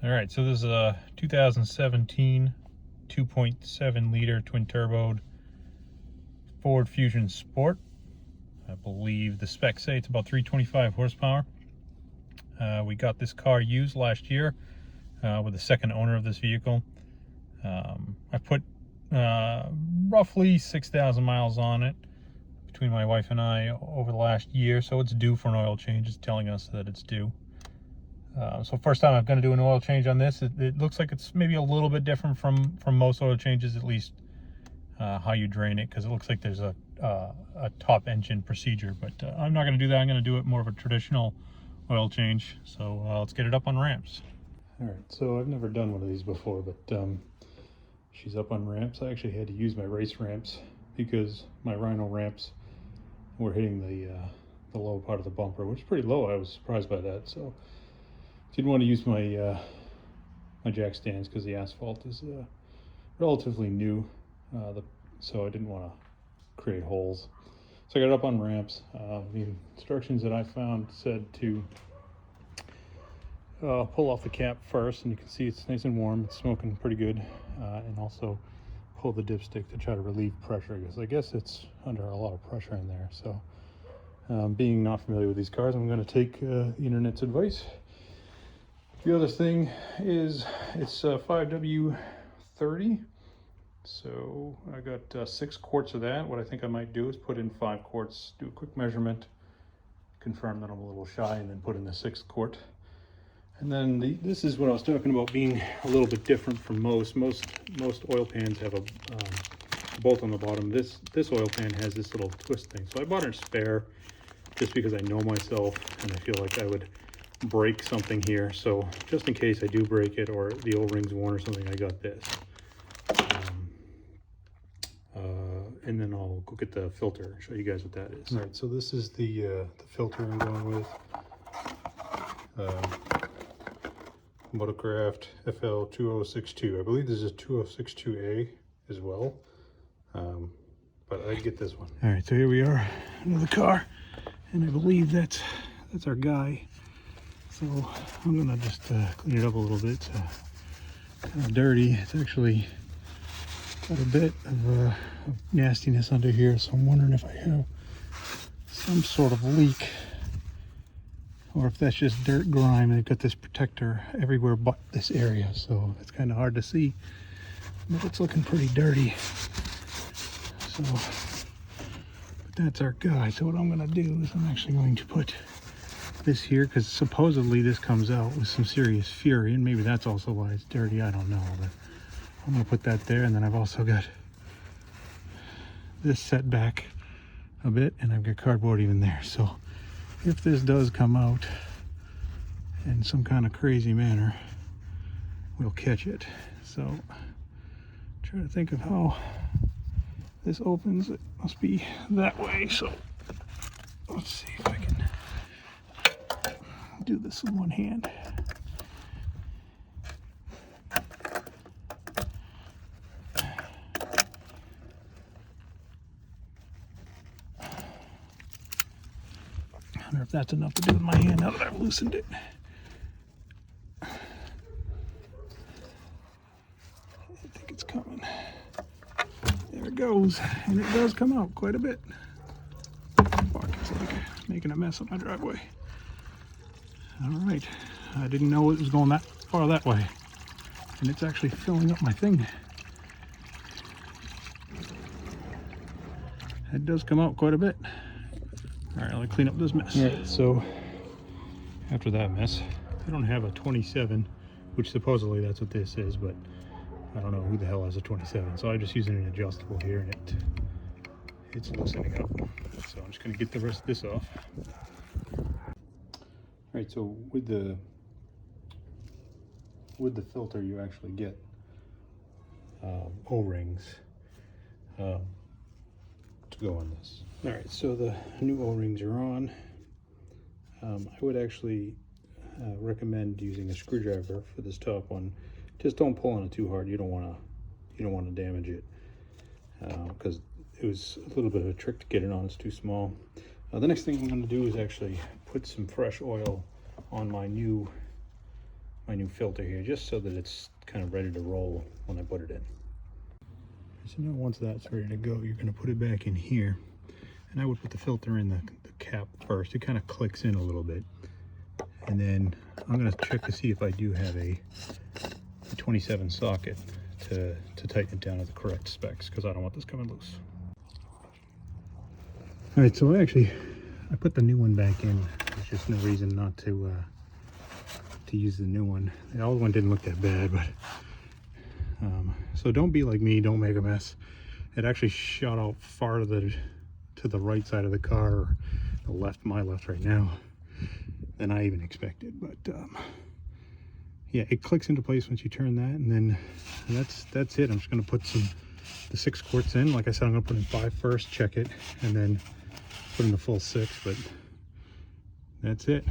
All right, so this is a 2017 2.7 liter twin turbo Ford Fusion Sport. I believe the specs say it's about 325 horsepower. We got this car used last year with the second owner of this vehicle. I put roughly 6,000 miles on it between my wife and I over the last year, so it's due for an oil change. It's telling us that it's due. So first time I'm going to do an oil change on this. It looks like it's maybe a little bit different from most oil changes, at least how you drain it, because it looks like there's a top engine procedure. But I'm not going to do that. I'm going to do it more of a traditional oil change. So let's get it up on ramps. All right, so I've never done one of these before, but she's up on ramps. I actually had to use my race ramps because my Rhino ramps were hitting the low part of the bumper, which is pretty low. I was surprised by that. So didn't want to use my my jack stands because the asphalt is relatively new, so I didn't want to create holes. So I got it up on ramps. The instructions that I found said to pull off the cap first, and you can see it's nice and warm. It's smoking pretty good, and also pull the dipstick to try to relieve pressure, because I guess it's under a lot of pressure in there. So being not familiar with these cars, I'm going to take the internet's advice. The other thing is it's 5W30, so I got 6 quarts of that. What I think I might do is put in 5 quarts, do a quick measurement, confirm that I'm a little shy, and then put in the 6th quart. And then this is what I was talking about being a little bit different from most oil pans have a bolt on the bottom. This oil pan has this little twist thing, so I bought a spare just because I know myself and I feel like I would break something here. So just in case I do break it or the O-ring's worn or something, I got this. And then I'll go get the filter and show you guys what that is. All right, so this is the filter I'm going with. Motorcraft FL2062. I believe this is 2062A as well, but I'd get this one. All right, so here we are in the car, and I believe that's our guy. So I'm gonna just clean it up a little bit. It's kind of dirty. It's actually got a bit of nastiness under here, so I'm wondering if I have some sort of leak, or if that's just dirt grime. They've got this protector everywhere but this area, so it's kind of hard to see, but it's looking pretty dirty. So, but that's our guy. So what I'm gonna do is I'm actually going to put this here, because supposedly this comes out with some serious fury, and maybe that's also why it's dirty. I don't know, but I'm gonna put that there. And then I've also got this set back a bit, and I've got cardboard even there. So if this does come out in some kind of crazy manner, we'll catch it. So try to think of how this opens. It must be that way. So let's see if I can do this in one hand. I wonder if that's enough to do with my hand now that I've loosened it. I think it's coming. There it goes. And it does come out quite a bit. Fuck, it's like making a mess of my driveway. All right, I didn't know it was going that far that way, and it's actually filling up my thing. It does come out quite a bit. All right, let me clean up this mess. All right, so after that mess, I don't have a 27, which supposedly that's what this is, but I don't know who the hell has a 27, so I'm just using an adjustable here, and it's loosening up. So I'm just gonna get the rest of this off. All right, so with the filter, you actually get O-rings to go on this. All right, so the new O-rings are on. I would actually recommend using a screwdriver for this top one. Just don't pull on it too hard. You don't want to damage it, because it was a little bit of a trick to get it on. It's too small. The next thing I'm going to do is actually put some fresh oil on my new my new filter here, just so that it's kind of ready to roll when I put it in. So now once that's ready to go, you're going to put it back in here. And I would put the filter in the cap first. It kind of clicks in a little bit. And then I'm going to check to see if I do have a 27 socket to tighten it down to the correct specs, because I don't want this coming loose. All right, so I put the new one back in. There's just no reason not to use the new one. The old one didn't look that bad, but so don't be like me, don't make a mess. It actually shot out far to the right side of the car, or the left, my left right now, than I even expected. But yeah, it clicks into place once you turn that, and then that's it. I'm just going to put the 6 quarts in. Like I said, I'm going to put in 5 first, check it, and then put in the full 6. But that's it.